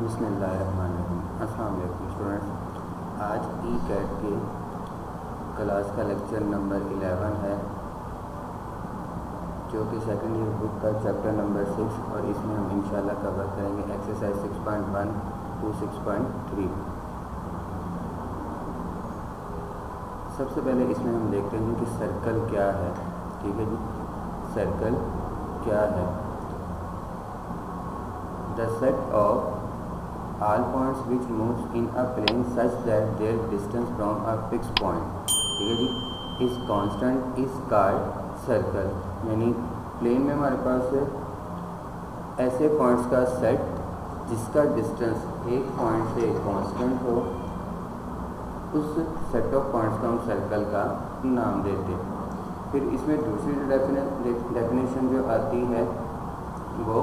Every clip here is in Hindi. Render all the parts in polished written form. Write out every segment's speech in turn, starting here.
बिस्मिल्लाहिर्रहमानिर्रहीम। अस्सलाम वालेकुम स्टूडेंट्स, आज ई-कैट के क्लास का लेक्चर नंबर 11 है, जो कि सेकंड ईयर बुक का चैप्टर नंबर 6 और इसमें हम इंशाल्लाह कवर करेंगे एक्सरसाइज 6.1 टू 6.3। सबसे पहले इसमें हम देखते हैं कि सर्कल क्या है। ठीक है जी, सर्कल क्या है? The set of all points which moves in a plane such that their distance from a fixed point, ठीक है जी, इस कांस्टेंट इज कॉल्ड सर्कल। यानी प्लेन में हमारे पास ऐसे पॉइंट्स का सेट जिसका डिस्टेंस एक पॉइंट से कांस्टेंट हो, उस सेट ऑफ पॉइंट्स को हम सर्कल का नाम देते हैं। फिर इसमें दूसरी डेफिनेशन जो आती है वो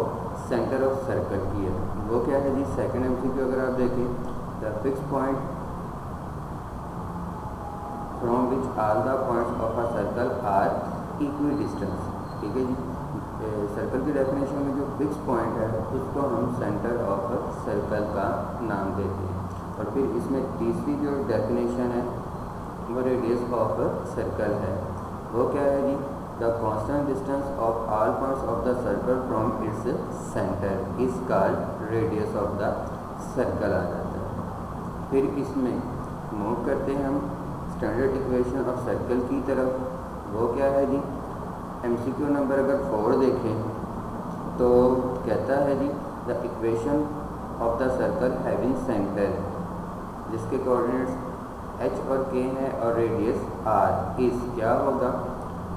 सेंटर ऑफ सर्कल की है। वो क्या है जी? सेकंड एमसीक्यू अगर आप देखें, the fix point from which all the points of a circle are equidistance. ठीक है जी, सर्कल की डेफिनेशन में जो फिक्स पॉइंट है उसको हम सेंटर ऑफ सर्कल का नाम देते हैं। और फिर इसमें तीसरी जो डेफिनेशन है वो रेडियस ऑफ सर्कल है। वो क्या है जी? The constant distance of all points of the circle from its center is called radius of the circle आ जाता है। फिर इसमें मूव करते हैं हम स्टैंडर्ड इक्वेशन ऑफ सर्कल की तरफ। वो क्या है जी? एमसीक्यू नंबर अगर 4 देखें तो कहता है जी, the equation of the circle having centre, जिसके कोऑर्डिनेट्स h और k हैं और रेडियस r इस क्या होगा?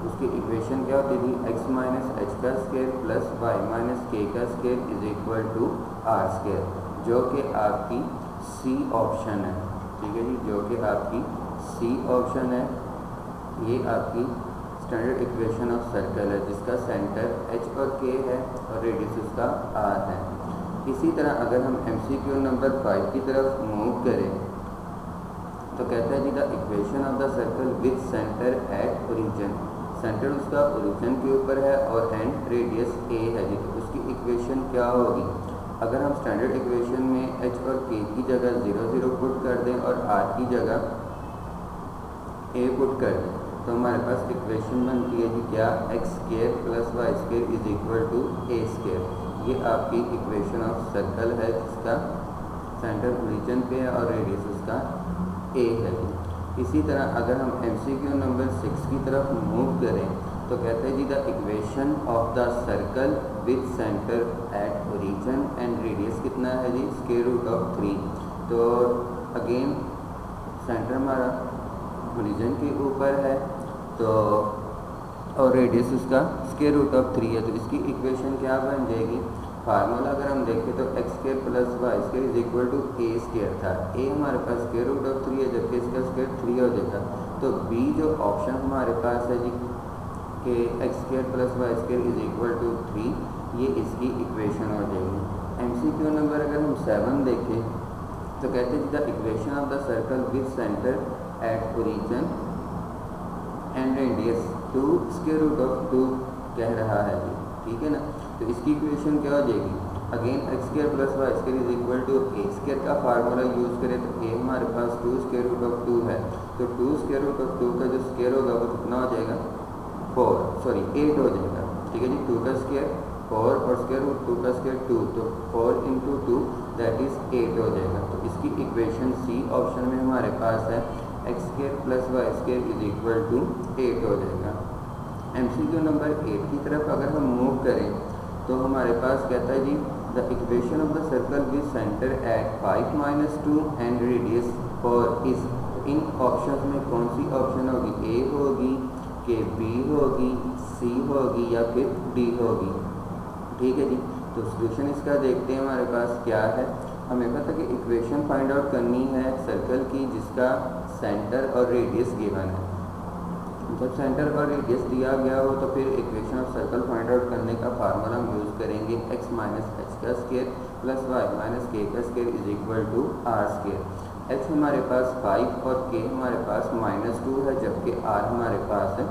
उसकी इक्वेशन क्या होती थी? x माइनस एच का square plus Y minus K का square is equal to R square, जो कि आपकी सी ऑप्शन है। ठीक है जी, जो कि आपकी सी ऑप्शन है। ये आपकी स्टैंडर्ड इक्वेशन ऑफ सर्कल है जिसका सेंटर h और k है और रेडियस उसका r है। इसी तरह अगर हम एमसीक्यू नंबर 5 की तरफ मूव करें तो कहता है जी, the equation of the circle with centre at origin, centre उसका ओरिजिन के ऊपर है और एंड रेडियस a है जी, तो उसकी इक्वेशन क्या होगी? अगर हम स्टैंडर्ड इक्वेशन में h और k की जगह 0 0 पुट कर दें और r की जगह a पुट कर दें तो हमारे पास इक्वेशन बनती है जी क्या? x square plus Y square is equal to a square. ये आपकी इक्वेशन ऑफ सर्कल है जिसका सेंटर ओरिजिन पे है और रेडियस उसका a है जी। इसी तरह अगर हम एमसीक्यू नंबर 6 की तरफ मूव करें तो कहते हैं जी, the equation of the circle with centre at origin and radius कितना है जी? Square root of 3। तो अगेन सेंटर हमारा ओरिजिन के ऊपर है तो और रेडियस उसका स्क्वायर रूट ऑफ 3 है, तो इसकी इक्वेशन क्या बन जाएगी? फार्मूला अगर हम देखें तो X square plus Y square is equal to A square था। ए हमारे पास स्क्वायर रूट ऑफ 3 है, जबकि इसका स्क्वायर 3 हो जाएगा। तो बी जो ऑप्शन हमारे पास है जी कि X square plus Y square is equal to 3, ये इसकी इक्वेशन हो जाएगी। एमसीक्यू नंबर अगर हम 7 देखें तो कहते हैं the equation of the circle with centre at origin and radius 2 square root of 2 कह रहा है जी। ठीक है ना, तो इसकी इक्वेशन क्या हो जाएगी? Again X square plus Y square is equal to A square का फार्मूला यूज़ करें तो ए हमारे पास 2 स्क्वायर रूट ऑफ 2 है, तो 2 स्क्वायर रूट ऑफ 2 का जो स्क्वायर होगा वो कितना हो जाएगा? 8 हो जाएगा। ठीक है जी, 2 का स्क्वायर 4 और स्क्वायर रूट 2 का स्क्वायर 2, तो 4 इंटू 2 दैट इज 8 हो जाएगा। तो इसकी इक्वेशन सी ऑप्शन में हमारे पास है X square plus Y square is equal to 8 हो जाएगा। एमसीक्यू नंबर 8 की तरफ अगर हम मूव करें तो हमारे पास कहता है जी, the equation of the circle with centre at 5 minus 2 and radius 4 is. इन ऑप्शंस में कौन सी ऑप्शन होगी? ए होगी कि बी होगी, सी होगी या फिर डी होगी? ठीक है जी, तो सोल्यूशन इसका देखते हैं हमारे पास क्या है। हमें पता है कि इक्वेशन फाइंड आउट करनी है सर्कल की जिसका सेंटर और रेडियस गिवन है। जब सेंटर और रेडियस दिया गया हो तो फिर equation of circle find out करने का फार्मूला हम यूज़ करेंगे x माइनस एच का square plus Y minus K का square is equal to R square. x हमारे पास 5 और k हमारे पास -2 है, जबकि r हमारे पास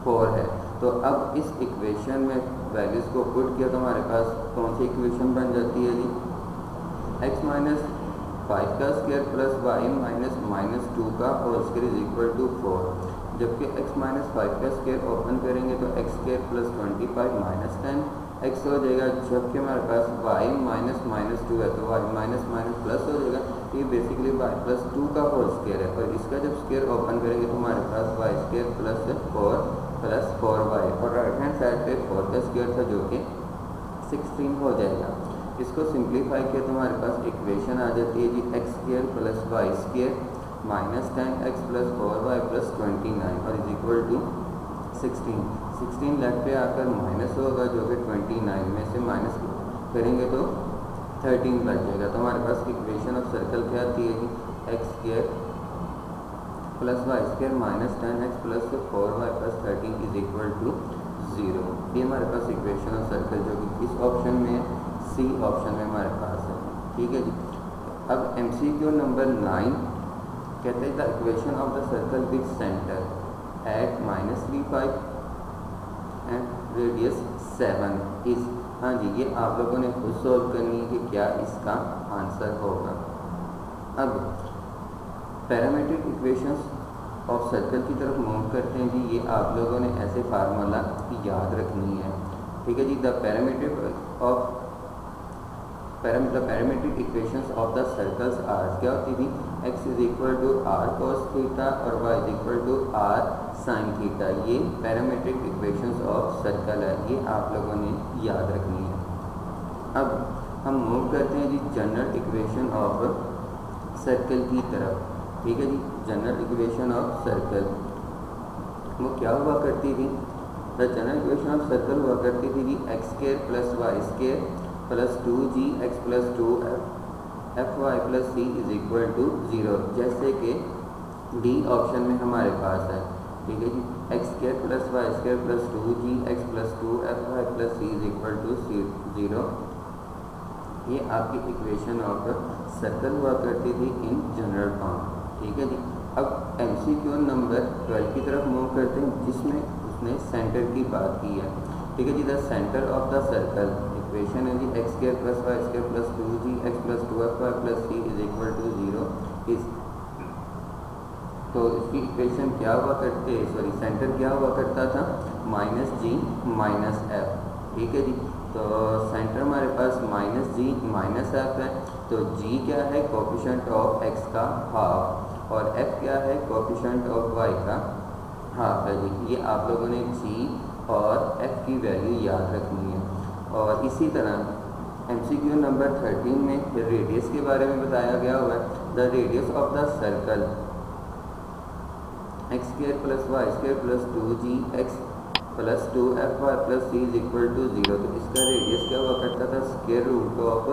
4 है। तो अब इस इक्वेशन में वैल्यूज़ को पुट किया तो हमारे पास कौन सी इक्वेशन बन जाती है जी? एक्स माइनस 5 का square plus Y minus minus 2 का whole square is equal to 4, जबकि x माइनस 5 का स्क्वायर ओपन करेंगे तो X square plus 25 minus 10 x हो जाएगा, जबकि हमारे पास y माइनस माइनस 2 है तो y माइनस माइनस प्लस हो जाएगा। ये बेसिकली y प्लस 2 का होल स्क्वायर है, और इसका जब स्क्वायर ओपन करेंगे तो हमारे पास y स्क्वायर प्लस 4y, और राइट हैंड साइड पे 4 का स्क्वायर था जो कि 16 हो जाएगा। इसको सिंप्लीफाई किया तो हमारे पास इक्वेशन आ जाती है जी x square plus Y square minus 10x plus 4y plus 29 और इज इक्वल टू 16 लेफ्ट पे आकर माइनस होगा जो कि 29 में से माइनस करेंगे तो 13 बच जाएगा। तो हमारे पास इक्वेशन ऑफ सर्कल क्या आती है जी x square plus Y square minus 10x plus 4y plus 13 is equal to 0। ये हमारे पास इक्वेशन ऑफ सर्कल जो कि इस ऑप्शन में सी ऑप्शन में हमारे पास है, ठीक है जी। अब MCQ नंबर 9 कहते हैं the equation of the circle with centre eight -35 and radius 7 is, हाँ जी ये आप लोगों ने खुद सॉल्व करनी है कि क्या इसका आंसर होगा। अब पैरामीट्रिक इक्वेशंस ऑफ सर्कल की तरफ मूव करते हैं जी। ये आप लोगों ने ऐसे फार्मूला याद रखनी है, ठीक है जी। The parametric equations of the circles are क्या होती थी, x is equal to r cos theta और y is equal to r sine theta. ये पैरामीट्रिक इक्वेशंस ऑफ सर्कल है, ये आप लोगों ने याद रखनी है। अब हम मूव करते हैं जी जनरल इक्वेशन ऑफ सर्कल की तरफ, ठीक है जी। जनरल इक्वेशन ऑफ सर्कल वो क्या हुआ करती थी, the general equation of circle हुआ करती थी जी x square plus Y square plus 2gx plus 2fy plus c is equal to 0, जैसे कि डी ऑप्शन में हमारे पास है, ठीक है जी। X square plus Y square plus 2gx plus 2fy plus c is equal to 0। ये आपकी इक्वेशन ऑफ सर्कल हुआ करती थी इन जनरल फॉर्म, ठीक है जी। अब MCQ नंबर 12 की तरफ मूव करते हैं जिसमें उसने सेंटर की बात की है, ठीक है जी। The centre of the circle equation है जी x square plus Y square plus 2gx plus 2fy plus c is equal to 0 is, तो इसकी इक्वेशन क्या हुआ करते, सॉरी सेंटर क्या हुआ करता था -g -f, ठीक है जी। तो सेंटर हमारे पास -g -f है, तो g क्या है कोफिशिएंट ऑफ x का हाफ और f क्या है कोफिशिएंट ऑफ y का हाफ है जी। ये आप लोगों ने g और f की वैल्यू याद रखनी है। और इसी तरह MCQ नंबर 13 में रेडियस के बारे में बताया गया हुआ है, the radius of the circle x square plus Y square plus 2gx plus 2fy plus c is equal to 0। तो इसका रेडियस क्या हुआ करता था, square root of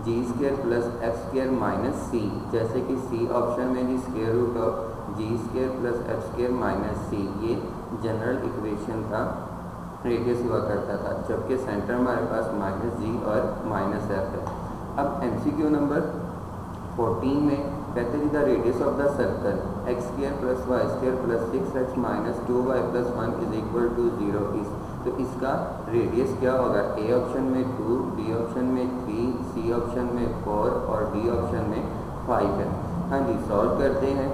g square plus f square minus c, जैसे कि c ऑप्शन में जी square root of g square plus f square minus c, ये जनरल इक्वेशन का रेडियस हुआ करता था, जबकि सेंटर हमारे पास -g और -f है। अब MCQ नंबर 14 में कहते हैं the radius of the circle x square plus Y square plus 6x minus 2y plus 1 is equal to 0 is, तो इसका रेडियस क्या होगा, ए ऑप्शन में 2, बी ऑप्शन में 3, सी ऑप्शन में 4 और डी ऑप्शन में 5 है। हाँ जी सॉल्व करते हैं।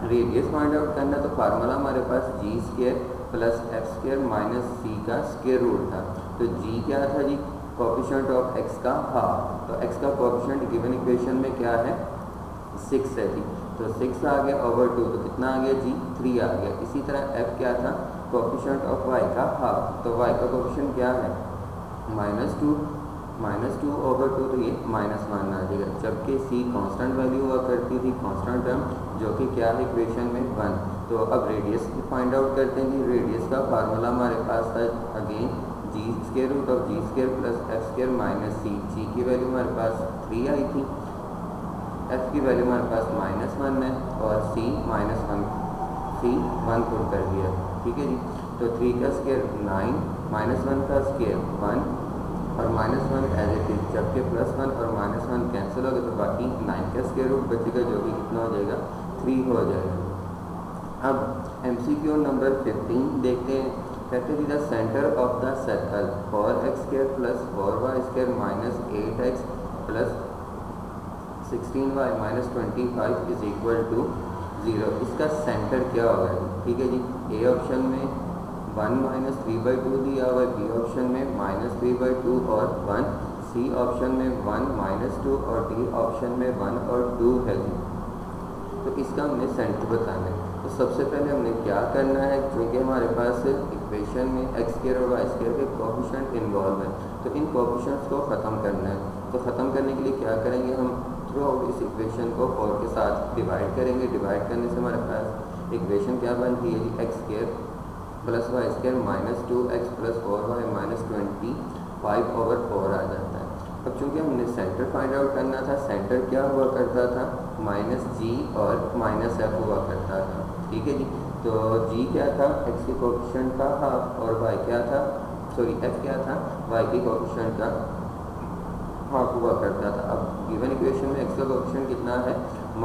रेडियस फाइंड आउट करना तो फार्मूला हमारे पास G square plus F square minus C का स्क्वायर रूट था। तो जी क्या था जी कोफिशिएंट ऑफ एक्स का हाफ, तो एक्स का कोफिशिएंट गिवन इक्वेशन में क्या है 6 है जी, तो 6 आ गया ओवर 2, तो कितना आ गया जी 3 आ गया। इसी तरह एफ क्या था कोफिशिएंट ऑफ वाई का हाफ, तो वाई का कोफिशिएंट क्या है -2 ओवर 2, तो ये -1 आ जाएगा, जबकि सी कांस्टेंट वैल्यू हुआ करती थी, कांस्टेंट टर्म जो कि क्या है इक्वेशन में 1। तो अब रेडियस फाइंड आउट करते हैं जी। रेडियस का फार्मूला हमारे पास था again g square root of g square plus F square minus c, g की वैल्यू हमारे पास 3 आई थी, एफ की वैल्यू हमारे पास -1 है और सी -1 पुट कर दिया, ठीक है जी। तो 3 का स्क्वायर 9, -1 का स्क्वायर 1 और -1 एज इट इज, जबकि +1 और -1 कैंसिल हो गया तो बाकी 9 का स्क्वायर रूट बचेगा जो कि कितना हो जाएगा 3 हो जाएगा। अब MCQ नंबर 15 देखते हैं। कहते हैं the centre of the circle 4x square plus 4y square minus 8x plus 16y minus 25 is equal to 0। इसका सेंटर क्या होगा? ठीक है जी, ए ऑप्शन में 1 माइनस 3/2 दिया हुआ है, बी ऑप्शन में माइनस 3/2 और 1, सी ऑप्शन में 1 माइनस 2 और डी ऑप्शन में 1 और 2 है जी। तो इसका हमने सेंटर बताना है। तो सबसे पहले हमने क्या करना है, क्योंकि हमारे पास इक्वेशन में एक्स स्क्वायर और वाई स्क्वायर के कोएफिशिएंट इन्वॉल्व है, तो इन कोएफिशिएंट्स को ख़त्म करना है। तो ख़त्म करने के लिए क्या करेंगे, हम थ्रू आउट इस इक्वेशन को 4 के साथ डिवाइड करेंगे। डिवाइड करने से हमारे पास इक्वेशन क्या बनती है जी, x square plus Y square minus 2x plus 4y minus 25/4 आ जाता है। अब चूँकि हमने सेंटर फाइंड आउट करना था, सेंटर क्या हुआ करता था, माइनस जी और माइनस एफ हुआ करता था। ठीक है जी, तो जी क्या था, एक्स के कोएफिशिएंट का हाफ, और वाई क्या था, सॉरी एफ क्या था, वाई के कोएफिशिएंट का हाफ हुआ करता था। अब गिवन इक्वेशन में एक्स का कोएफिशिएंट कितना है,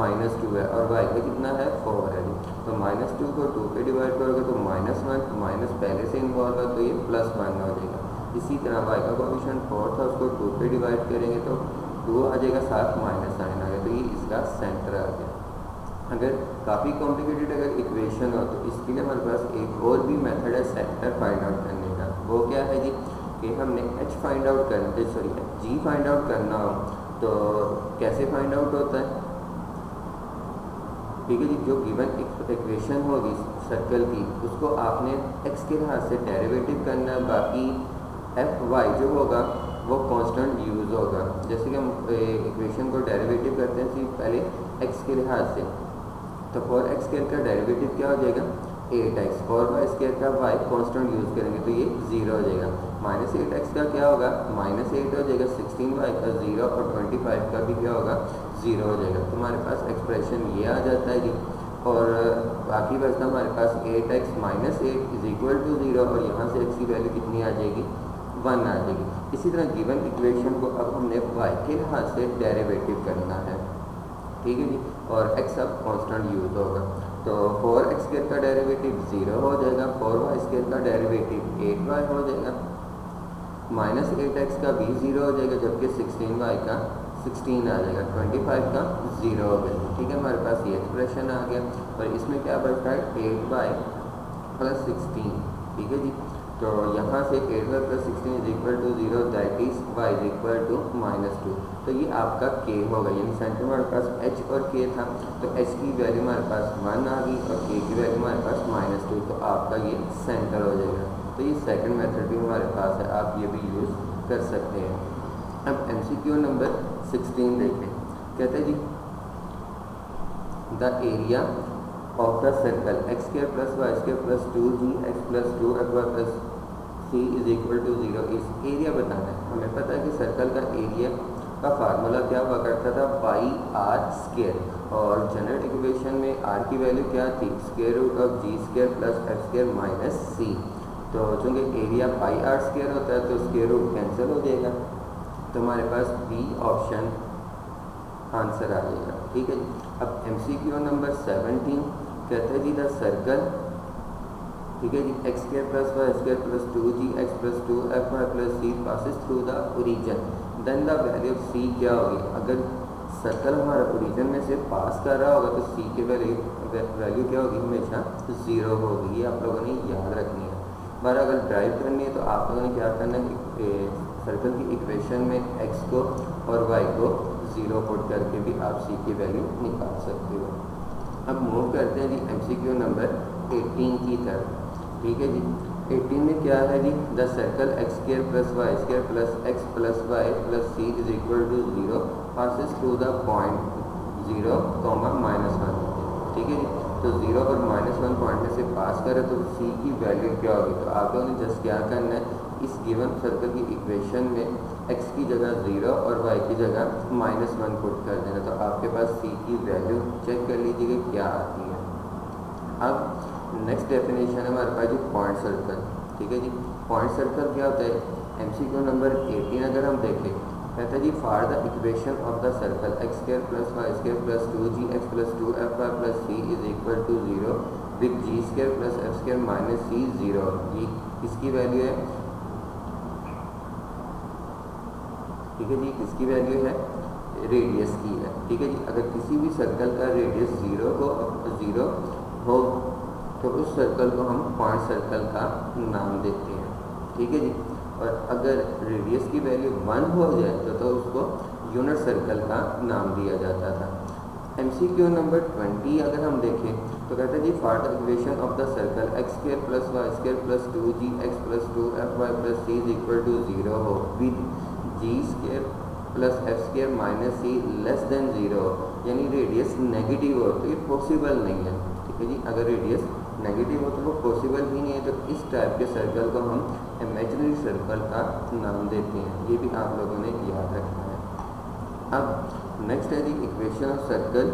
-2 है, और वाई का कितना है, 4 है। तो -2 को 2 पे डिवाइड करोगे तो -1, माइनस पहले से इन्वॉल्व है तो ये +1 हो जाएगा। इसी तरह वाई का कोएफिशिएंट 4 था, उसको 2 पे डिवाइड करेंगे तो 2 आ जाएगा, साथ माइनस साइन आ गया, तो ये इसका सेंटर आ गया। अगर काफ़ी कॉम्प्लिकेटेड अगर इक्वेशन हो तो इसके लिए हमारे पास एक और भी मेथड है सेंटर फाइंड आउट करने का। वो क्या है जी, कि हमने एच फाइंड आउट करना, सॉरी जी फाइंड आउट करना हो तो कैसे फाइंड आउट होता है। ठीक है जी, जो गिवन इक्वेशन होगी सर्कल की, उसको आपने एक्स के लिहाज से डेरिवेटिव करना है, बाकी एफ वाई जो होगा वो कांस्टेंट यूज़ होगा। जैसे कि हम इक्वेशन को डेरिवेटिव करते हैं पहले एक्स के लिहाज से, तो फॉर एक्स स्क्वायर का डेरिवेटिव क्या हो जाएगा, 8x, फॉर वाई स्क्वायर का वाई कांस्टेंट यूज़ करेंगे तो ये 0 हो जाएगा। -8x का क्या होगा, -8 हो जाएगा, 16y का 0 और 25 का भी क्या होगा, 0 हो जाएगा। तो हमारे पास एक्सप्रेशन ये आ जाता है जी, और बाकी बचता हमारे पास 8x -8 इज इक्वल टू 0, और यहाँ से x की वैल्यू कितनी आ जाएगी, 1 आ जाएगी। इसी तरह गिवन इक्वेशन को अब हमने y के लिहाज से डेरिवेटिव करना है। ठीक है जी, और x अब कांस्टेंट यूज होगा, तो 4x स्क्वायर का डेरिवेटिव 0 हो जाएगा, 4y स्क्वायर का डेरिवेटिव 8y हो जाएगा, -8x का भी 0 हो जाएगा, जबकि 16y का 16 आ जाएगा, 25 का 0 हो गया। ठीक है, हमारे पास ये एक्सप्रेशन आ गया, और इसमें क्या बचता है, 8y प्लस 16। ठीक है जी, तो यहाँ से 8y plus 16 is equal to 0, that is y is equal to -2। तो ये आपका k होगा, यानी सेंटर हमारे पास h और k था, तो h की वैल्यू हमारे पास 1 आ गई और k की वैल्यू हमारे पास -2, तो आपका ये सेंटर हो जाएगा। तो ये सेकंड मेथड भी हमारे पास है, आप ये भी यूज़ कर सकते हैं। अब MCQ नंबर 16 देखें, कहते हैं जी the area of the circle x square plus Y square plus 2gx plus 2fy plus c is equal to 0। इस एरिया बताना है। हमें पता है कि सर्कल का एरिया का फार्मूला क्या हुआ करता था, पाई आर स्क्वायर, और जनरल इक्वेशन में आर की वैल्यू क्या थी, square root of g square plus F square minus c. तो चूँकि एरिया पाई आर स्क्वायर होता है तो स्क्वायर रूट कैंसिल हो जाएगा, तो हमारे पास बी ऑप्शन आंसर आ जाएगा। ठीक है, अब MCQ नंबर 17 कहते हैं जी द सर्कल, ठीक है जी, x square plus Y square plus 2gx plus 2fy plus c passes through the origin, then the value of c क्या होगी। अगर सर्कल हमारा ओरिजिन में से पास कर रहा होगा तो c की वैल्यू क्या होगी, हमेशा 0 होगी। ये आप लोगों ने याद रखनी है। पर अगर ड्राइव करनी है तो आप लोगों ने क्या करना है, सर्कल की इक्वेशन में x को और y को 0 पुट करके भी आप c की वैल्यू निकाल सकते हो। अब मूव करते हैं जी MCQ नंबर 18 की तरफ। ठीक है जी, 18 में क्या है जी, the circle x square plus Y square plus x plus y plus C is equal to 0 passes through the point 0, -1। ठीक है जी, तो 0 और -1 पॉइंट में से पास करें तो c की वैल्यू क्या होगी। तो आप लोगों ने जस्ट क्या करना है, इस गिवन सर्कल की इक्वेशन में x की जगह 0 और y की जगह -1 पुट कर देना, तो आपके पास c की वैल्यू चेक कर लीजिएगा क्या आती है। अब नेक्स्ट डेफिनेशन है हमारे पास जी पॉइंट सर्कल। ठीक है जी, पॉइंट सर्कल क्या होता है, MCQ नंबर 18 अगर हम देखें, कहता है जी for the equation of the circle x square plus Y square plus 2gx plus 2fy plus c is equal to 0 with g square plus F square minus c 0। ये किसकी वैल्यू है, ठीक है जी, किसकी वैल्यू है, रेडियस की है। ठीक है जी, अगर किसी भी सर्कल का रेडियस ज़ीरो हो तो उस सर्कल को हम पॉइंट सर्कल का नाम देते हैं। ठीक है जी, और अगर रेडियस की वैल्यू 1 हो जाए तो उसको यूनिट सर्कल का नाम दिया जाता था। MCQ नंबर 20 अगर हम देखें तो कहते हैं जी for the equation of the circle x square plus Y square plus 2gx plus 2fy plus c is equal to 0 हो with g square plus f square minus c less than 0 यानी रेडियस नेगेटिव हो तो ये पॉसिबल नहीं है। ठीक है जी, अगर रेडियस नेगेटिव हो तो वो पॉसिबल ही नहीं है, तो इस टाइप के सर्कल को हम इमेजिनरी सर्कल का नाम देते हैं। ये भी आप लोगों ने याद रखना है। अब नेक्स्ट है जी equation of circle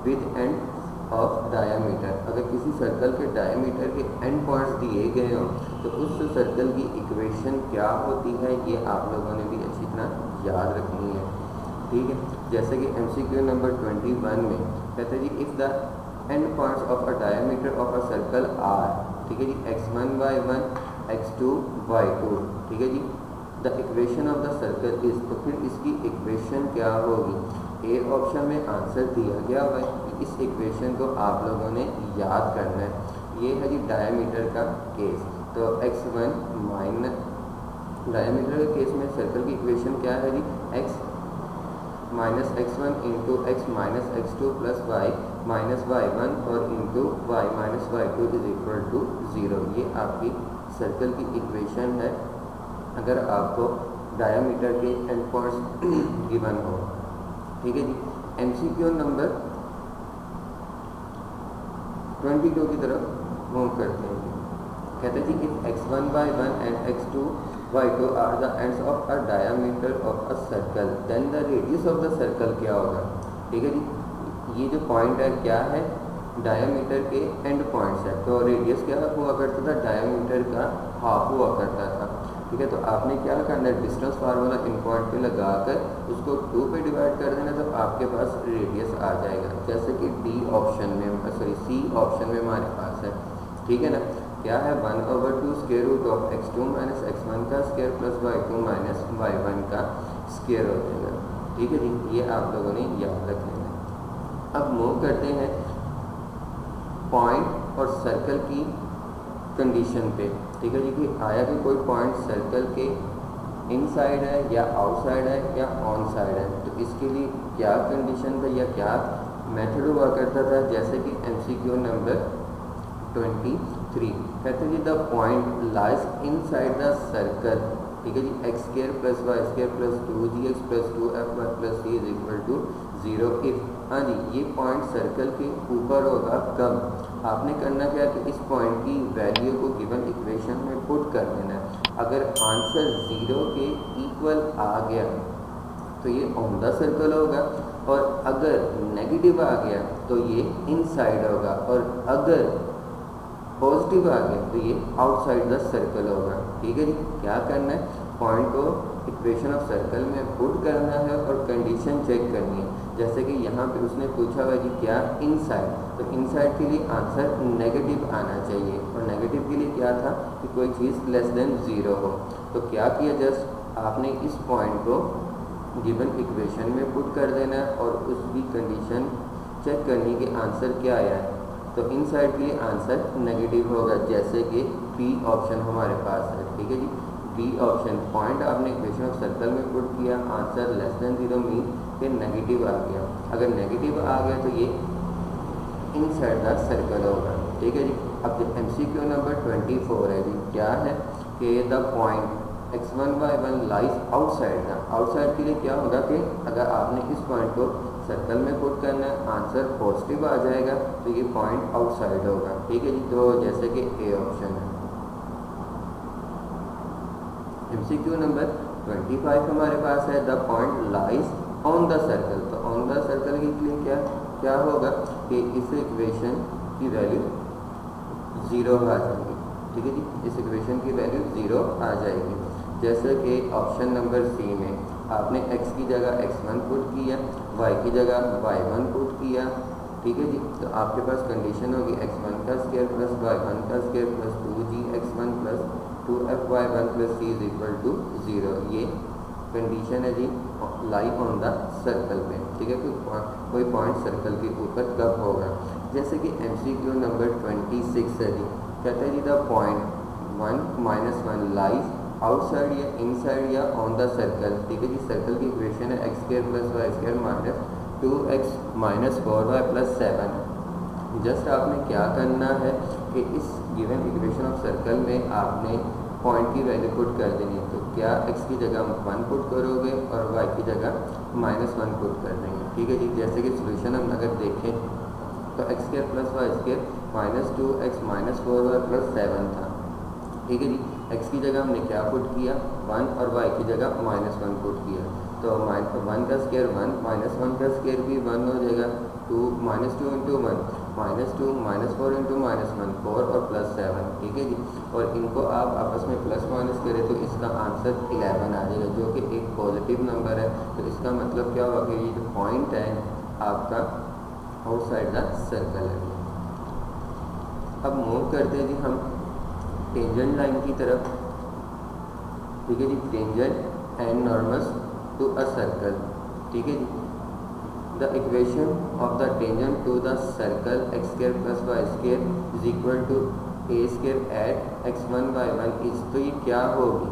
with end of diameter. अगर किसी सर्कल के डायमीटर के एंड पॉइंट्स दिए गए हों तो उस सर्कल की इक्वेशन क्या होती है ये आप लोगों ने भी अच्छी तरह याद रखनी है। ठीक है, जैसे कि MCQ नंबर 21 में कहते हैं जी if the end points of a diameter of a circle are, ठीक है जी, x1 y1 x2 y2, ठीक है जी, the equation of the circle is, तो फिर इसकी इक्वेशन क्या होगी। ए ऑप्शन में आंसर दिया गया हुआ है, इस इक्वेशन को आप लोगों ने याद करना है। ये है जी डायमीटर का केस, तो x1 माइनस डायमीटर के केस में सर्कल की इक्वेशन क्या है जी, x minus x1 into X minus x2 plus y minus y1 और into y minus y2 is equal to 0। ये आपकी सर्कल की इक्वेशन है अगर आपको डायमीटर के एंड पॉइंट्स गिवन हो। ठीक है जी, MCQ नंबर 22 की तरफ मूव करते हैं। कहते हैं जी if x1 y1 and x2 y2 are the ends of a diameter of a circle then the radius of the circle क्या होगा। ठीक है जी, ये जो पॉइंट है क्या है, डायमीटर के एंड पॉइंट्स है, तो रेडियस क्या हुआ करता था, डायमीटर का हाफ हुआ करता था। ठीक है, तो आपने क्या करना है, डिस्टेंस फार्मूला इन पॉइंट पे लगाकर उसको 2 पे डिवाइड कर देना तो आपके पास रेडियस आ जाएगा, जैसे कि डी ऑप्शन में सी ऑप्शन में हमारे पास है। ठीक है ना, क्या है 1/2 square root of x2 minus x1 का square plus y2 minus y1 का स्क्वायर हो जाएगा। ठीक है जी, ये आप लोगों ने याद रख लेना है। अब मूव करते हैं पॉइंट और सर्कल की कंडीशन पे। ठीक है जी, कि आया कि कोई पॉइंट सर्कल के इनसाइड है या आउटसाइड है या ऑन साइड है, तो इसके लिए क्या कंडीशन था या क्या मेथड हुआ करता था। जैसे कि MCQ नंबर 23 कहते हैं जी the point lies inside the circle. ठीक है जी, x square plus Y square plus 2gx plus 2fy plus c is equal to 0 if, हाँ जी, ये पॉइंट सर्कल के ऊपर होगा कब। आपने करना क्या कि इस पॉइंट की वैल्यू को गिवन इक्वेशन में पुट कर देना है। अगर आंसर 0 के इक्वल आ गया तो ये ऑन द सर्कल होगा, और अगर नेगेटिव आ गया तो ये इनसाइड होगा, और अगर पॉजिटिव आ गया तो ये आउटसाइड द सर्कल होगा। ठीक है जी, क्या करना है, पॉइंट को इक्वेशन ऑफ सर्कल में पुट करना है और कंडीशन चेक करनी है। जैसे कि यहाँ पे उसने पूछा हुआ कि क्या इनसाइड, तो इनसाइड के लिए आंसर नेगेटिव आना चाहिए, और नेगेटिव के लिए क्या था कि कोई चीज़ लेस देन 0 हो। तो क्या किया, जस्ट आपने इस पॉइंट को गिवन इक्वेशन में पुट कर देना है और उसकी कंडीशन चेक करनी कि आंसर क्या आया है। तो इनसाइड के लिए आंसर नेगेटिव होगा, जैसे कि बी ऑप्शन हमारे पास है। ठीक है जी, बी ऑप्शन पॉइंट आपने इक्वेशन ऑफ सर्कल में पुट किया, आंसर लेस देन 0 मीन कि नेगेटिव आ गया। अगर नेगेटिव आ गया तो ये इनसाइड द सर्कल होगा। ठीक है जी, अब जो MCQ नंबर 24 है जी, क्या है कि the point x1 y1 lies outside था। आउटसाइड के लिए क्या होगा कि अगर आपने इस पॉइंट को सर्कल में पुट करना है, आंसर पॉजिटिव आ जाएगा तो ये पॉइंट आउटसाइड होगा। ठीक है जी, तो जैसे कि ए ऑप्शन है। MCQ नंबर 25 हमारे पास है the point lies on the circle. तो ऑन द सर्कल के लिए क्या होगा कि इस इक्वेशन की वैल्यू 0 आ जाएगी। ठीक है जी, इस इक्वेशन की वैल्यू 0 आ जाएगी। जैसे कि ऑप्शन नंबर सी में आपने x की जगह x1 पुट किया, y की जगह y1 पुट किया। ठीक है जी, तो आपके पास कंडीशन होगी x1 का स्क्वायर प्लस y1 का square plus 2gx1 plus 2fy1 plus c is equal to 0। ये कंडीशन है जी लाई ऑन द सर्कल पे, ठीक है, कोई पॉइंट सर्कल के ऊपर कब होगा। जैसे कि MCQ नंबर 26 है जी, कहते हैं जी द पॉइंट 1 - 1 लाइज आउटसाइड या इनसाइड या ऑन द सर्कल, ठीक है जी। सर्कल की इक्वेशन है x² + y² - 2x - 4y + 7। Just आपने क्या करना है कि इस गिवन इक्वेशन ऑफ सर्कल में आपने पॉइंट की वैल्यू पुट कर देनी है। तो क्या x की जगह 1 पुट करोगे और y की जगह -1 पुट कर देंगे, ठीक है जी। जैसे कि सोल्यूशन हम अगर देखें तो x² + y² -2x - 4y + 7 था, ठीक है जी। x की जगह हमने क्या पुट किया 1 और y की जगह -1 पुट किया। तो 1 का स्क्वायर 1 -1 का स्क्वायर भी 1 हो जाएगा। 2 - 2 × 1 -2 - 4 × -1 4 और +7, ठीक है जी। और इनको आप आपस में प्लस माइनस करें तो इसका आंसर 11 आ जाएगा, जो कि एक पॉजिटिव नंबर है। तो इसका मतलब क्या हुआ कि ये जो पॉइंट है आपका आउटसाइड द सर्कल है। अब मूव करते हैं जी हम टेंजेंट लाइन की तरफ, ठीक है जी। Tangent and normals to a circle, ठीक है जी। The equation of the tangent to the circle x² + y² = a² at x1 y 1 is, तो ये क्या होगी,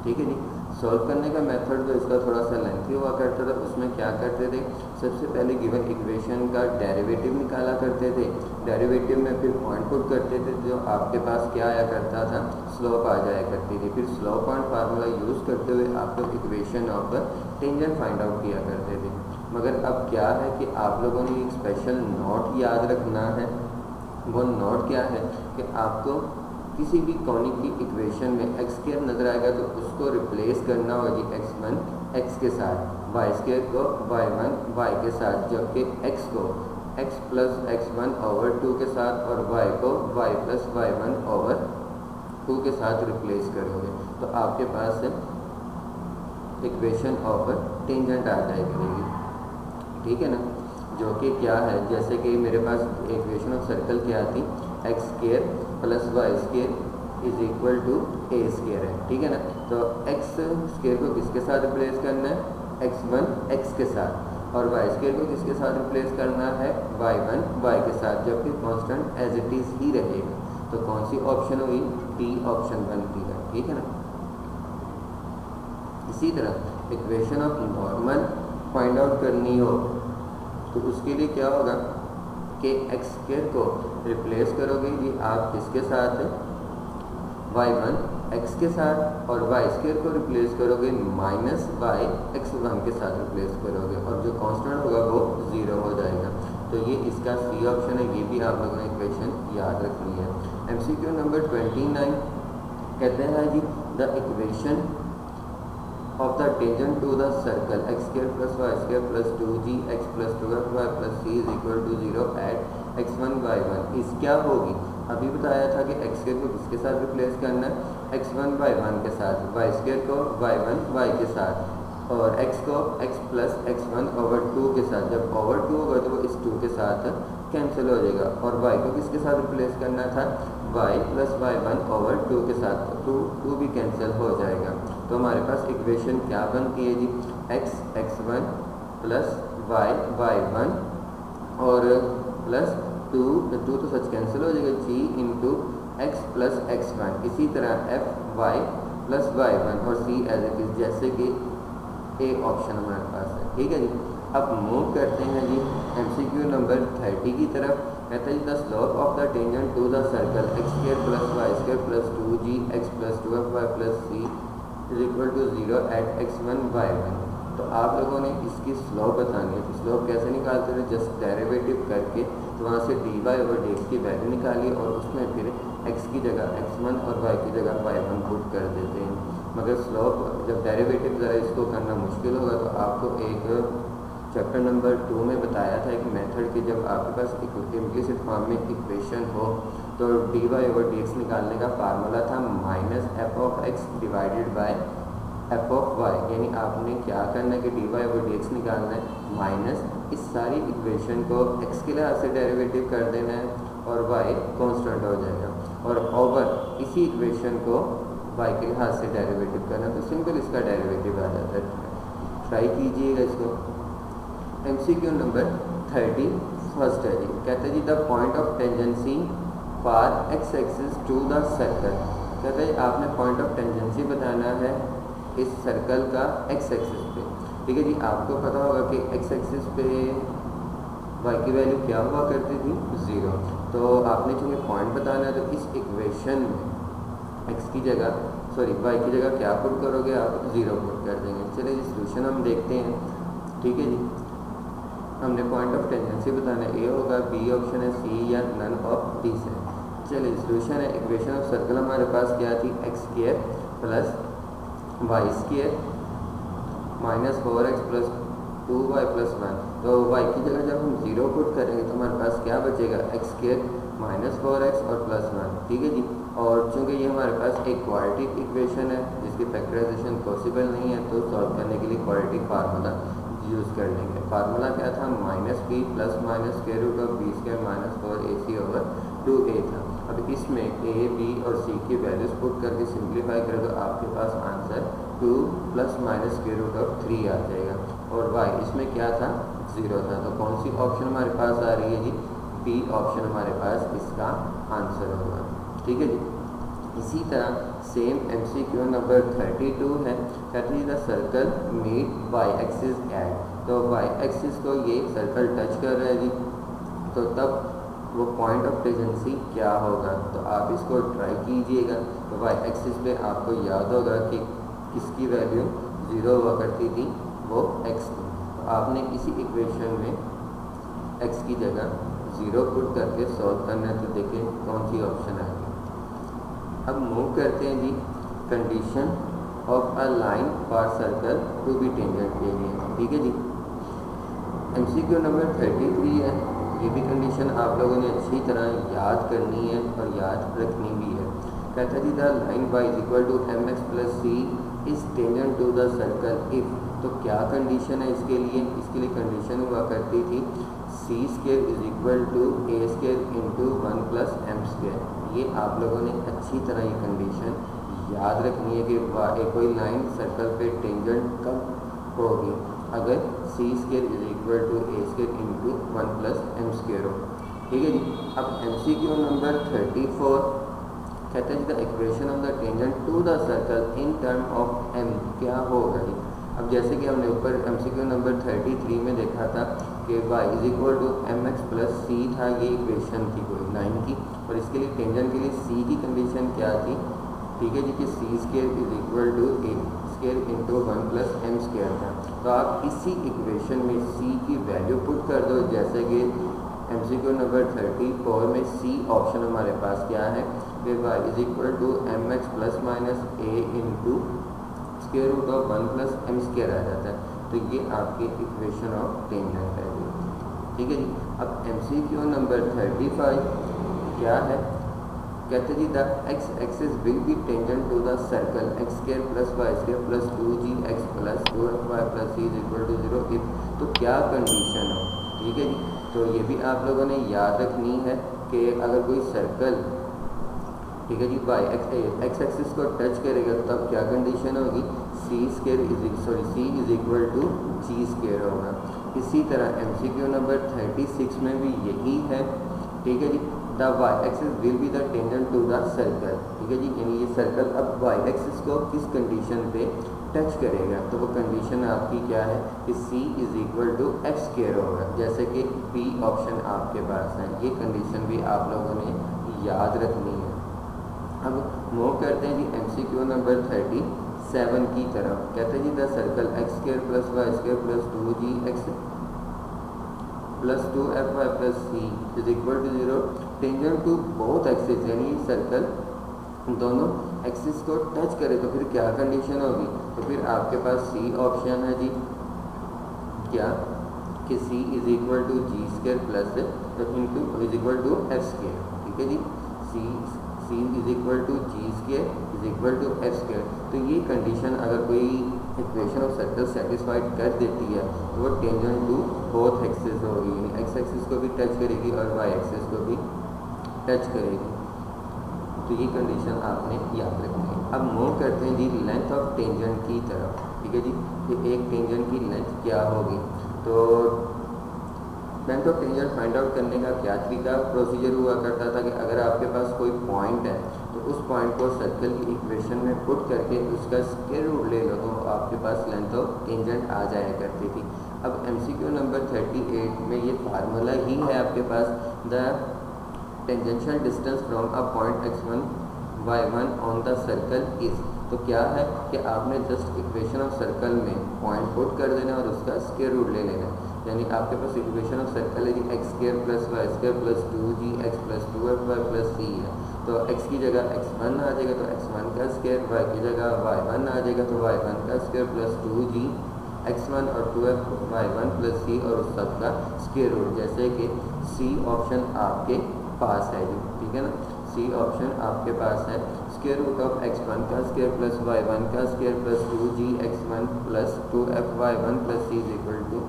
ठीक है जी। सॉल्व करने का मेथड जो इसका थोड़ा सा लेंथी हुआ करता था, उसमें क्या करते थे, सबसे पहले गिवन इक्वेशन का डेरिवेटिव निकाला करते थे। डेरिवेटिव में फिर पॉइंट पुट करते थे, जो आपके पास क्या आया करता था, स्लोप आ जाया करती थी। फिर स्लोप पॉइंट फार्मूला यूज़ करते हुए आप लोग equation of tangent find out किया करते थे। मगर अब क्या है कि आप लोगों ने एक स्पेशल नोट याद रखना है। वो नोट क्या है कि आपको किसी भी कॉनिक की इक्वेशन में x² नज़र आएगा तो उसको रिप्लेस करना होगी x1 x के साथ, y² को y1 y के साथ, जबकि x को x + x1/2 के साथ और y को y + y1/2 के साथ रिप्लेस करोगे तो आपके पास इक्वेशन ऑफ टेंजेंट आ जाएगी, ठीक है ना। जो कि क्या है, जैसे कि मेरे पास इक्वेशन ऑफ सर्कल क्या थी, x² + y² = a² है, ठीक है ना। तो x² को किसके साथ रिप्लेस करना है, x1 x के साथ, और y² को किसके साथ रिप्लेस करना है, y1 y के साथ, जबकि कांस्टेंट एज इट इज़ ही रहेगा। तो कौन सी ऑप्शन हुई, डी ऑप्शन बनती है, ठीक है ना। इसी तरह equation of normal find out करनी हो तो उसके लिए क्या होगा कि x² को रिप्लेस करोगे जी आप किसके साथ, y1 x के साथ, और y² को रिप्लेस करोगे -y x1 के साथ रिप्लेस करोगे, और जो कांस्टेंट होगा वो 0 हो जाएगा। तो ये इसका सी ऑप्शन है, ये भी आप लोगों ने इक्वेशन याद रखनी है। MCQ नंबर 29 कहते हैं जी the equation of the tangent to the circle x² + y² + 2gx + 2fy + c = 0 at x1 y1 इस क्या होगी। अभी बताया था कि x² को किसके साथ रिप्लेस करना है, x1 y1 के साथ, y² को y1 y के साथ, और x को x + x1/2 के साथ। जब ओवर 2 होगा तो वो इस 2 के साथ कैंसिल हो जाएगा, और y को किसके साथ रिप्लेस करना था, y + y1/2 के साथ, तो 2 भी कैंसिल हो जाएगा। तो हमारे पास इक्वेशन क्या बनती है जी, x x1 + y y1 और +2 तो सच कैंसिल हो जाएगा, g × x + x1। इसी तरह f y + y1 और c एज इट इज, जैसे कि ए ऑप्शन हमारे पास है, ठीक है जी। अब मूव करते हैं जी MCQ नंबर 30 की तरफ। कहते हैं the slope of the tangent to the circle x² + y² + 2gx + 2fy + c = 0 at x1 y1। तो आप लोगों ने इसकी स्लोप बतानी है। तो स्लोप कैसे निकालते हैं, जस्ट डेरिवेटिव करके तो वहाँ से dy/dx की वैल्यू निकालिए और उसमें फिर x की जगह x1 और y की जगह y1 पुट कर देते हैं। मगर स्लोप जब डेरिवेटिव ज़रा इसको करना मुश्किल होगा तो आपको एक चैप्टर नंबर 2 में बताया था एक मेथड कि जब आपके पास इम्प्लिसिट फॉर्म में इक्वेशन हो तो dy/dx निकालने का फार्मूला था -f(x) / f(y), यानी आपने क्या करना है कि dy/dx निकालना है माइनस इस सारी इक्वेशन को x के लिहाज से डेरिवेटिव कर देना है और y कांस्टेंट हो जाएगा, और ओवर इसी इक्वेशन को y के लिहाज से डेरिवेटिव करना, तो सिंपल इसका डेरिवेटिव आ जाता है। ट्राई कीजिएगा इसको। MCQ नंबर 31 है जी, कहते हैं जी the point of tangency for x axis to the circle. कहते हैं आपने पॉइंट ऑफ टेंजेंसी बताना है इस सर्कल का एक्स एक्सिस पे। ठीक है जी, आपको पता होगा कि एक्स एक्सिस पे y की वैल्यू क्या हुआ करती थी 0। तो आपने चूँकि पॉइंट बताना है तो इस इक्वेशन में x की जगह y की जगह क्या पुट करोगे आप 0 पुट कर देंगे। चलिए सोल्यूशन हम देखते हैं। ठीक है जी, हमने पॉइंट ऑफ टेंजेंसी बताना है, ए होगा, बी ऑप्शन है, सी या नन ऑफ दिस है। चलिए सोल्यूशन है, इक्वेशन ऑफ सर्कल हमारे पास क्या थी x² plus y² minus 4x plus 2y plus 1। तो y की जगह जब हम 0 पुट करेंगे तो हमारे पास क्या बचेगा x² माइनस 4x और प्लस 1। ठीक है जी, और चूँकि ये हमारे पास एक क्वाड्रेटिक इक्वेशन है जिसकी फैक्टराइजेशन पॉसिबल नहीं है तो सॉल्व करने के लिए क्वाड्रेटिक फार्मूला यूज़ कर लेंगे। फार्मूला क्या था, -b plus minus square root of b² minus 4ac over 2a था। अब इसमें a, b और c की वैल्यूज पुट करके सिंप्लीफाई करें तो आपके पास answer 2 plus minus square root of 3 आ जाएगा। और y इसमें क्या था 0 था। तो कौन सी ऑप्शन हमारे पास आ रही है जी, बी ऑप्शन हमारे पास इसका आंसर होगा। ठीक है जी, इसी तरह सेम MCQ नंबर 32 है, कहते हैं the circle meet Y axis at. तो बाई एक्सिस को ये सर्कल टच कर रहा है जी, तो तब वो पॉइंट ऑफ टेंजेंसी क्या होगा। तो आप इसको ट्राई कीजिएगा। तो बाई एक्सिस पे आपको याद होगा कि किसकी वैल्यू 0 हुआ करती थी, वो x थी। तो आपने इसी इक्वेशन में x की जगह 0 पुट करके सॉल्व करना है। तो देखिए कौन सी ऑप्शन आएगी। अब मूव करते हैं जी condition of a line for circle to be tangent के लिए। ठीक है जी, MCQ नंबर 33 है। ये भी कंडीशन आप लोगों ने अच्छी तरह याद करनी है और याद रखनी भी है। कहता है जी the line y is equal to mx plus C is tangent to the circle if. तो क्या कंडीशन है इसके लिए, इसके लिए कंडीशन हुआ करती थी c² is equal to a² into 1 plus m²। ये आप लोगों ने अच्छी तरह ये कंडीशन याद रखनी है कि कोई लाइन सर्कल पे टेंजेंट कब होगी, अगर c² is equal to a² into 1 plus m² हो। ठीक है जी, अब MCQ नंबर 34 कहते हैं the equation of the tangent to the circle in term of m क्या होगा जी। अब जैसे कि हमने ऊपर MCQ नंबर 33 में देखा था कि y is equal to mx plus c था, ये इक्वेशन थी कोई लाइन की, और इसके लिए टेंजेंट के लिए c की कंडीशन क्या थी। ठीक है जी, कि c² is equal to a² into 1 plus m² था। तो आप इसी इक्वेशन में c की वैल्यू पुट कर दो, जैसे कि MCQ नंबर 34 में c ऑप्शन हमारे पास क्या है कि y is equal to mx plus minus a into square root of 1 plus m² आ जाता है। तो ये आपकी इक्वेशन ऑफ टेंजेंट है। ठीक है जी, अब MCQ नंबर 35 क्या है, कहते जी the x axis will be tangent to the circle x² plus y² plus 2gx plus 2fy plus c is equal to 0 if. तो क्या कंडीशन हो। ठीक है जी, तो ये भी आप लोगों ने याद रखनी है कि अगर कोई सर्कल, ठीक है जी, बाई एक्स एक्सिस को टच करेगा तब क्या कंडीशन होगी, c is equal to g² होगा। इसी तरह MCQ नंबर 36 में भी यही है। ठीक है जी, the y axis will be the tangent to the circle. ठीक है जी, यानी ये सर्कल अब y एक्सिस को किस कंडीशन पे टच करेगा, तो वो कंडीशन आपकी क्या है कि c is equal to f² होगा, जैसे कि b ऑप्शन आपके पास है। ये कंडीशन भी आप लोगों ने याद रखनी है। अब मूव करते हैं जी MCQ नंबर 37 की तरफ। कहते हैं जी the circle x² plus y² plus 2gx plus 2fy plus c is equal to 0 tangent to both axis, यानी सर्कल दोनों एक्सिस को टच करे तो फिर क्या कंडीशन होगी। तो फिर आपके पास c ऑप्शन है जी, क्या कि c is equal to g² plus into is equal to f²। ठीक है जी, c is equal to g² is equal to f²। तो ये कंडीशन अगर कोई इक्वेशन ऑफ सर्कल सेटिस्फाइड कर देती है तो वो टेंजेंट टू बोथ एक्सिस होगी, यानी x एक्सिस को भी टच करेगी और y एक्सिस को भी टच करेगी। तो ये कंडीशन आपने याद रखनी है। अब मूव करते हैं जी लेंथ ऑफ टेंजेंट की तरफ। ठीक है जी, कि एक टेंजेंट की लेंथ क्या होगी। तो length of tangent find out करने का क्या तरीका प्रोसीजर हुआ करता था कि अगर आपके पास कोई पॉइंट है तो उस पॉइंट को सर्कल की इक्वेशन में पुट करके उसका स्क्वायर रूट ले लो तो आपके पास लेंथ ऑफ टेंजेंट आ जाया करती थी। अब MCQ नंबर 38 में ये फार्मूला ही है आपके पास, the tangential distance from a point x1 y1 on the circle is. तो क्या है कि आपने जस्ट इक्वेशन ऑफ सर्कल में पॉइंट पुट कर देना और उसका स्क्वायर रूट ले लेना, यानी आपके पास इक्वेशन ऑफ सर्कल है जी x square plus Y square plus 2gx plus 2fy plus c है। तो x की जगह x1 आ जाएगा तो x1 का स्क्वायर, y की जगह y1 आ जाएगा तो y1 का स्क्वायर प्लस 2g x1 और 2fy1 प्लस c और उस सब का स्क्वायर रूट, जैसे कि c ऑप्शन आपके पास है जी, ठीक है ना। सी ऑप्शन आपके पास है, स्क्वायर रूट ऑफ x1 का स्क्वायर प्लस y1 का square plus 2gx1 plus 2fy1 plus c is equal to,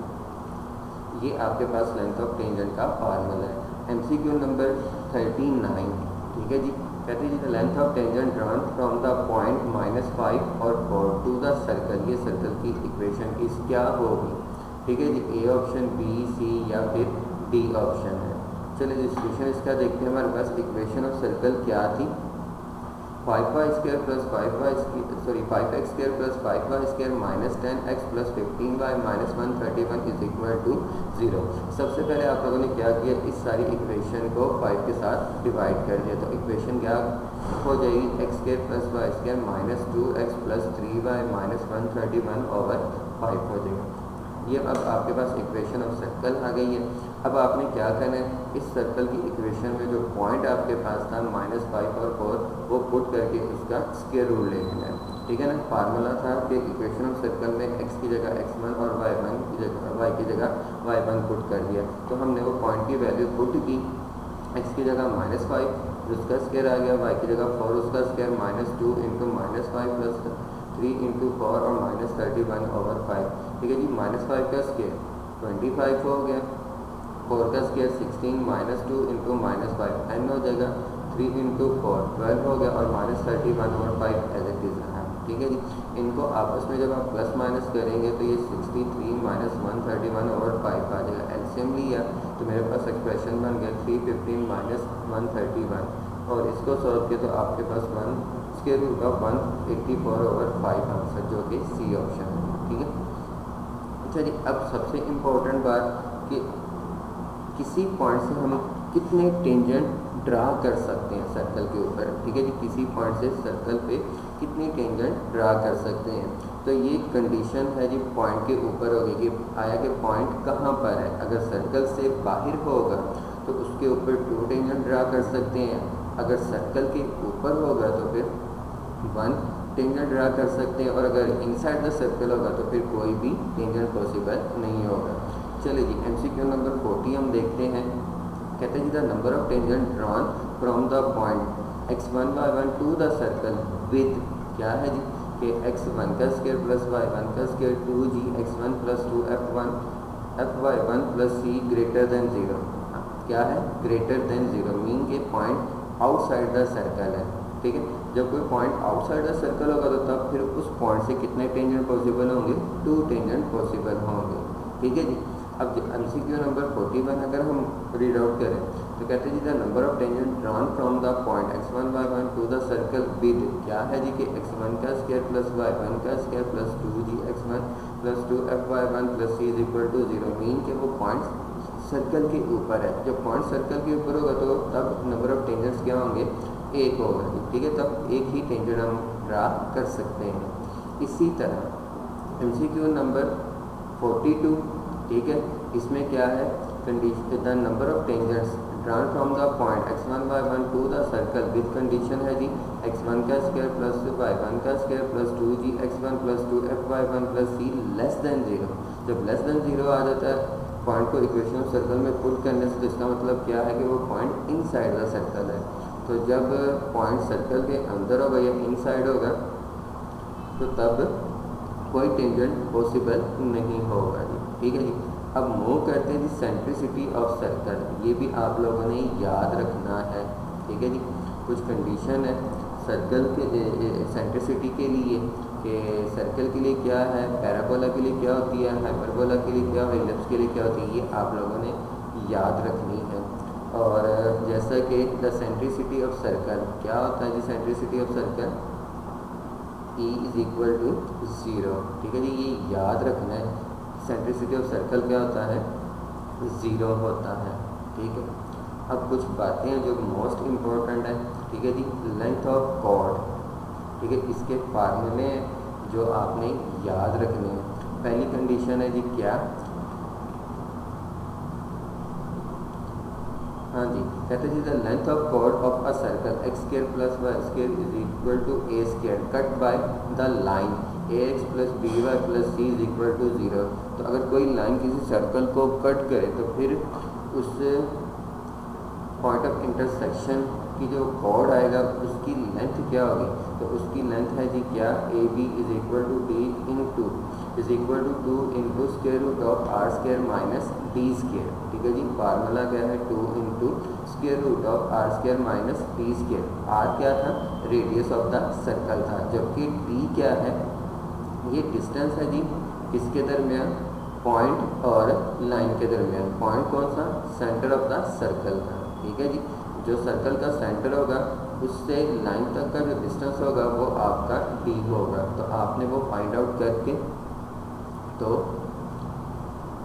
ये आपके पास लेंथ ऑफ टेंजेंट का फार्मूला है। MCQ नंबर 39, ठीक है जी, कहते हैं जी length of tangent drawn from the point -5 और 4 टू द सर्कल, ये सर्कल की इक्वेशन इस क्या होगी, ठीक है जी, ए ऑप्शन, बी, सी या फिर डी ऑप्शन है। चलिए डिस्क्रिप्शन इसका देखते हैं। हमारे पास इक्वेशन ऑफ सर्कल क्या थी, 5y square plus 5x square plus 5y square minus 10x plus 15y minus 131 is equal to 0। सबसे पहले आप लोगों ने क्या किया, इस सारी इक्वेशन को 5 के साथ डिवाइड कर दिया, तो इक्वेशन क्या हो जाएगी, x square plus y square minus 2x plus 3y minus 131 over 5 हो जाएगा। ये अब आपके पास इक्वेशन ऑफ सर्कल आ गई है। अब आपने क्या करना है, इस सर्कल की इक्वेशन में जो पॉइंट आपके पास था -5 और 4 वो पुट करके उसका स्क्वायर रूट ले लेना है, ठीक है ना। फार्मूला था कि इक्वेशन ऑफ सर्कल में x की जगह x1 और y1 की जगह y की जगह y1 पुट कर दिया, तो हमने वो पॉइंट की वैल्यू पुट की, x की जगह -5 उसका स्क्वायर आ गया, y की जगह 4 उसका स्क्वायर -2 इंटू -5 प्लस 3 इंटू 4 और -31 ओवर 5, ठीक है जी। -5 का स्क्वायर 25 हो गया, 4 का स्क्वायर 16 -2 इंटू -5 10 हो जाएगा, 3 इंटू 4 12 हो गया और -31 ओवर 5 एज इट इज रहा, ठीक है जी। इनको आपस में जब आप प्लस माइनस करेंगे तो ये 63 माइनस 131 ओवर 5 आ जाएगा। एलसीएम लिया तो मेरे पास एक्सप्रेशन बन गया 315 माइनस 131 और इसको सॉल्व किया तो आपके पास square root of 184 over 5 answer, जो कि सी ऑप्शन है, ठीक है। अच्छा जी, अब सबसे इम्पोर्टेंट बात कि किसी पॉइंट से हम कितने टेंजेंट ड्रा कर सकते हैं सर्कल के ऊपर, ठीक है जी। किसी पॉइंट से सर्कल पे कितनी टेंजेंट ड्रा कर सकते हैं, तो ये कंडीशन है जी पॉइंट के ऊपर होगी कि आया कि पॉइंट कहाँ पर है। अगर सर्कल से बाहर होगा तो उसके ऊपर 2 टेंजेंट ड्रा कर सकते हैं, अगर सर्कल के ऊपर होगा तो फिर 1 टेंजेंट ड्रा कर सकते हैं, और अगर इनसाइड द सर्कल होगा तो फिर कोई भी टेंजेंट पॉसिबल नहीं होगा। चलिए जी, MCQ नंबर 40 हम देखते हैं। कहते हैं जी the number of tangent drawn from the point x1 y1 to the circle with, क्या है जी कि x1 का स्क्वायर प्लस y1 का square 2gx1 plus 2fy1 plus c greater than 0, क्या है ग्रेटर देन 0, मीन के पॉइंट आउटसाइड द सर्कल है, ठीक है। जब कोई पॉइंट आउटसाइड द सर्कल होगा तो तब फिर उस पॉइंट से कितने टेंजेंट पॉसिबल होंगे, 2 टेंजेंट पॉसिबल होंगे, ठीक है जी। अब MCQ नंबर 41 अगर हम रीड आउट करें तो कहते हैं जी the number of tangent drawn from the point x1 y1 to the circle with, क्या है जी कि x1 का स्क्वायर प्लस y1 का square plus 2gx1 plus 2fy1 plus c is equal to 0, mean के वो पॉइंट सर्कल के ऊपर है। जब पॉइंट सर्कल के ऊपर होगा तो तब नंबर ऑफ टेंजेंट्स क्या होंगे, 1 होगा, ठीक है। तब एक ही टेंजेंट हम ड्रा कर सकते हैं। इसी तरह MCQ नंबर 42, ठीक है, इसमें क्या है condition, the number of tangents drawn from the point x1 y1 to the circle with condition है जी x1 का स्क्वायर प्लस y1 का square plus 2gx1 plus 2fy1 plus c less than 0। जब लेस देन 0 आ जाता है पॉइंट को इक्वेशन ऑफ सर्कल में पुट करने से, तो इसका मतलब क्या है कि वो पॉइंट इनसाइड द सर्कल है। तो जब पॉइंट सर्कल के अंदर होगा या इनसाइड होगा तो तब कोई टेंजेंट पॉसिबल नहीं होगा जी, ठीक है जी। अब मूव करते हैं जी सेंट्रिसिटी ऑफ सर्कल, ये भी आप लोगों ने याद रखना है, ठीक है जी। कुछ कंडीशन है सर्कल के सेंट्रिसिटी के लिए, कि सर्कल के लिए क्या है, पैराबोला के लिए क्या होती है, हाइपरबोला के लिए क्या है, इलिप्स के लिए क्या होती है, ये आप लोगों ने याद रखनी है। और जैसा कि द सेंट्रिसिटी ऑफ सर्कल क्या होता है जी, eccentricity of circle E is equal to 0। ठीक है जी, ये याद रखना है, सेंट्रिसिटी ऑफ सर्कल क्या होता है, 0 होता है। ठीक है, अब कुछ बातें हैं जो मोस्ट इम्पोर्टेंट है। ठीक है जी, लेंथ ऑफ कॉर्ड, ठीक है, इसके फार्मूले जो आपने याद रखने हैं। पहली कंडीशन है जी क्या, हाँ जी, कहते हैं जी the length of chord of a circle x square plus Y square is equal to A square cut by the line A x plus B Y plus C is equal to 0। तो अगर कोई लाइन किसी सर्कल को कट करे तो फिर उस पॉइंट ऑफ इंटरसेक्शन की जो कॉर्ड आएगा उसकी लेंथ क्या होगी, तो उसकी लेंथ है जी क्या, A B is equal to D into is equal to 2 into square root of R square minus D square. ठीक है जी, फार्मूला क्या है, 2 into square root of R square minus D square. R क्या था, रेडियस ऑफ द सर्कल था, जबकि डी क्या है, ये डिस्टेंस है जी किसके दरमियान, पॉइंट और लाइन के दरमियान। पॉइंट कौन सा, सेंटर ऑफ द सर्कल का। ठीक है जी, जो सर्कल का सेंटर होगा उससे लाइन तक का जो डिस्टेंस होगा वो आपका डी होगा। तो आपने वो फाइंड आउट करके तो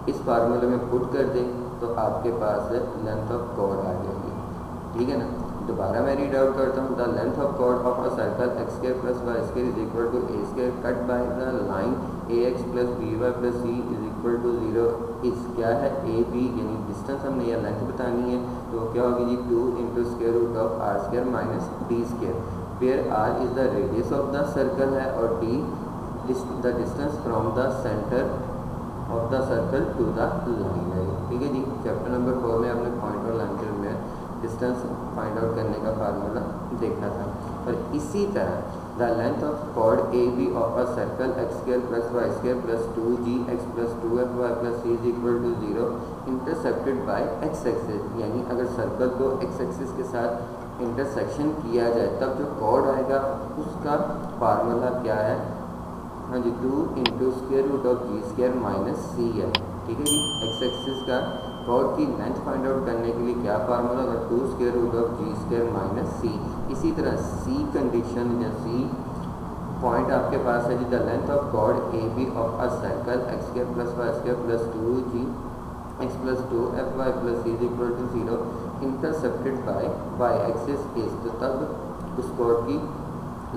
इस फार्मूले में पुट कर दें तो आपके पास लेंथ ऑफ कॉर्ड आ जाएगी। ठीक है ना, दोबारा मैं रीड आउट करता हूँ, the length of chord of a circle x square plus Y square is equal to A square cut by the line A x plus B Y plus C is equal to 0 इस क्या है, ए बी यानी डिस्टेंस हमने या लेंथ बतानी है, तो क्या होगी जी 2 into square root of R square minus D square, where R is the radius of the circle है और D the distance from the centre of the circle to the line है। ठीक है जी, चैप्टर नंबर 4 में आपने पॉइंट और लाइन के में डिस्टेंस फाइंड आउट करने का फार्मूला देखा था। और इसी तरह the length of chord A B of a circle x square plus Y square plus 2g x plus 2f Y plus C is equal to 0 intercepted by X axis, यानी अगर सर्कल को एक्स एक्सिस के साथ इंटरसेक्शन किया जाए तब जो कॉर्ड आएगा उसका फार्मूला क्या है, हाँ जी 2 into square root of g square minus c है। ठीक है जी, एक्स एक्सिस का कॉर्ड की लेंथ फाइंड आउट करने के लिए क्या फार्मूला होगा, 2 square root of g square minus c. इसी तरह सी कंडीशन या सी पॉइंट आपके पास है जी the length of chord A B of a circle x square plus Y square plus 2g x plus 2f Y plus C is equal to 0 intercepted by y axis is, तो तब उस कॉर्ड की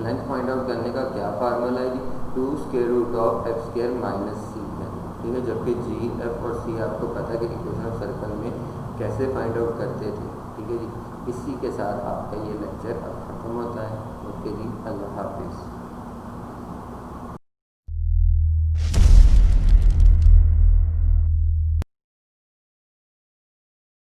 लेंथ फाइंड आउट करने का क्या फार्मूला है जी 2 square root of f square minus c है। ठीक है, जबकि जी एफ और सी आपको पता है कि इक्वेशन ऑफ सर्कल में कैसे फाइंड आउट करते थे। ठीक है जी, इसी के साथ आपका ये लेक्चर अब खत्म होता है। ओके जी, अल्लाह हाफिज़।